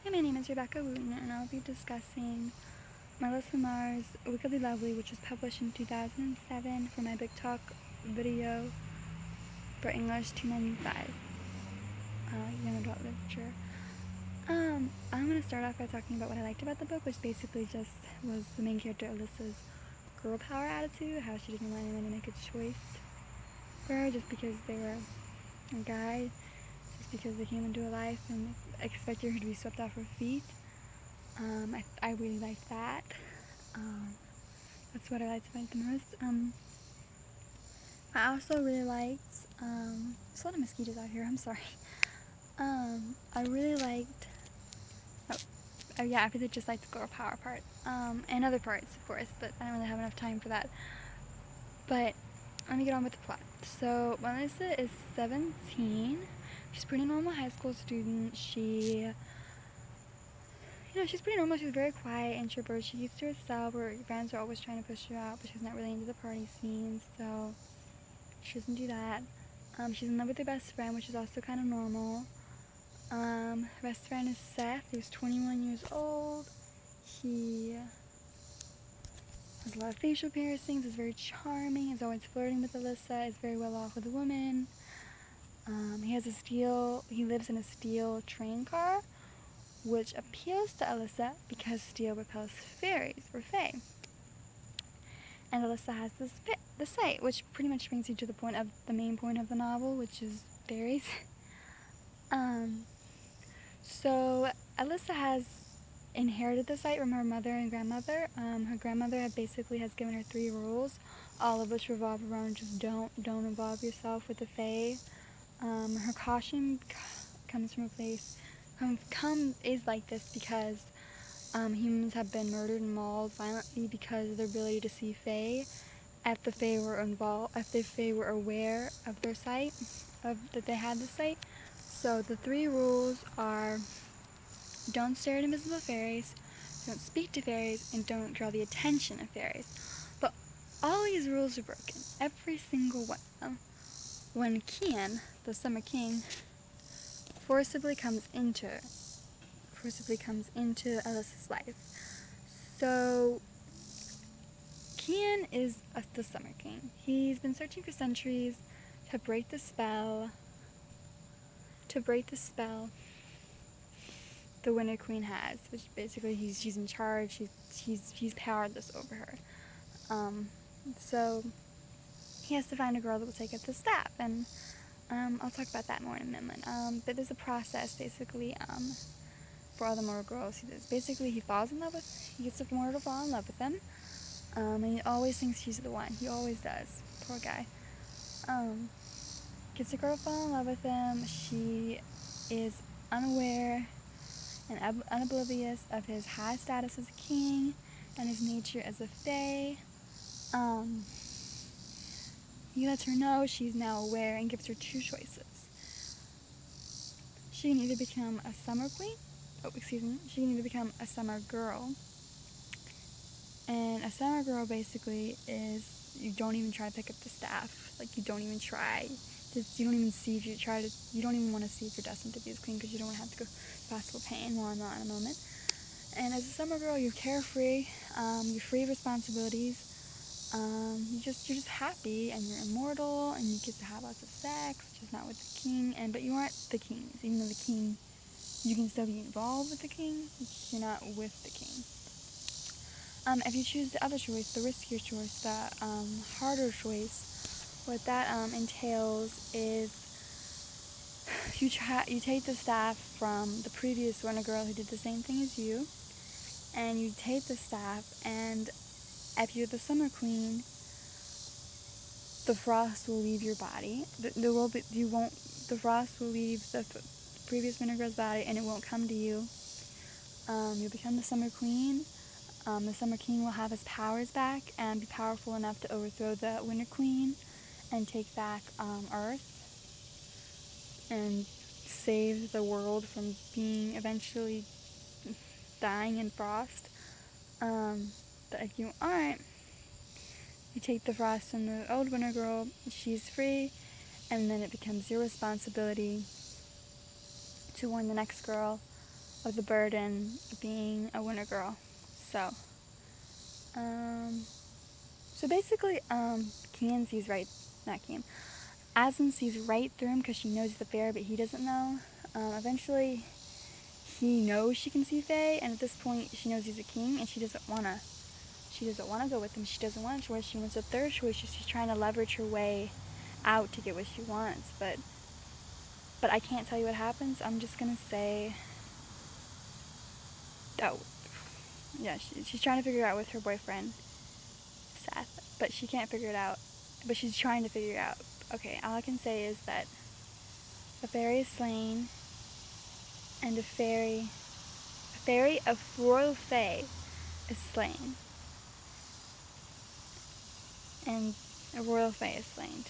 Hi, my name is Rebecca Wooten, and I'll be discussing Melissa Marr's Wickedly Lovely, which was published in 2007 for my Big Talk video for English 295, young adult literature. I'm going to start off by talking about what I liked about the book, which basically just was the main character Alyssa's girl power attitude, how she didn't want anyone to make a choice for her just because they were a guy, just because they came into her life and expected her to be swept off her feet. I really liked that. That's what I liked about it the most. I also really liked, there's a lot of mosquitoes out here, I'm sorry. I really liked, I really just liked the girl power part, and other parts, of course, but I don't really have enough time for that. But let me get on with the plot. So, Melissa is 17. She's a pretty normal high school student. She's pretty normal. She's very quiet, introvert. She keeps to herself. Her friends are always trying to push her out, but she's not really into the party scene, so she doesn't do that. She's in love with her best friend, which is also kind of normal. Her best friend is Seth, who's 21 years old. He has a lot of facial piercings, is very charming, is always flirting with Alyssa, is very well off with a woman. He lives in a steel train car, which appeals to Alyssa because steel repels fairies, or fae. And Alyssa has the sight, which pretty much brings you to the main point of the novel, which is fairies. So Alyssa has inherited the sight from her mother and grandmother. Her grandmother has given her 3 rules, all of which revolve around just don't involve yourself with the fae. Her caution comes from a place, is like this because humans have been murdered and mauled violently because of their ability to see fae. If the fae were aware of their sight, that they had the sight. So the 3 rules are: don't stare at invisible fairies, don't speak to fairies, and don't draw the attention of fairies. But all these rules are broken, every single one of them, when Kian, the Summer King, forcibly comes into Alyssa's life. So Kian is the Summer King. He's been searching for centuries to break the spell the Winter Queen has, which basically she's in charge. He's powerless over her. So he has to find a girl that will take up the staff, and I'll talk about that more in a moment. But there's a process basically for all the mortal girls. He gets a mortal to fall in love with him, and he always thinks she's the one. He always does. Poor guy. Gets a girl to fall in love with him. She is unaware and unoblivious of his high status as a king and his nature as a fae. He lets her know she's now aware and gives her 2 choices. She can either become a summer queen, she can either become a summer girl. And a summer girl basically is, you don't even try to pick up the staff. Like, you don't even try. You don't even want to see if you're destined to be his queen because you don't want to have to go possible pain. More on that in a moment. And as a summer girl, you're carefree, you're free of responsibilities, you're just happy, and you're immortal, and you get to have lots of sex, just not with the king, but you aren't the king. Even though the king, you can still be involved with the king, you're not with the king. If you choose the other choice, the riskier choice, the harder choice, what that entails is you take the staff from the previous Winter girl who did the same thing as you, and you take the staff, and if you're the Summer Queen, the frost will leave your body. The frost will leave the previous Winter girl's body, and it won't come to you. You'll become the Summer Queen. The Summer King will have his powers back and be powerful enough to overthrow the Winter Queen and take back Earth and save the world from being eventually dying in frost. But if you aren't, you take the frost from the old Winter girl, she's free, and then it becomes your responsibility to warn the next girl of the burden of being a winter girl. So, so basically, Kian sees right, not Kian, Aslan sees right through him because she knows the fae, but he doesn't know. Eventually, he knows she can see fae, and at this point, she knows he's a king, and she doesn't wanna. She doesn't want to go with him. She doesn't want a choice. She wants a third choice. She's trying to leverage her way out to get what she wants. But I can't tell you what happens. I'm just gonna say, oh, yeah, she's trying to figure it out with her boyfriend, Seth, but she can't figure it out. But she's trying to figure it out. Okay, all I can say is that a fairy is slain, and a fairy of royal fae is slain, and a royal fae is slain.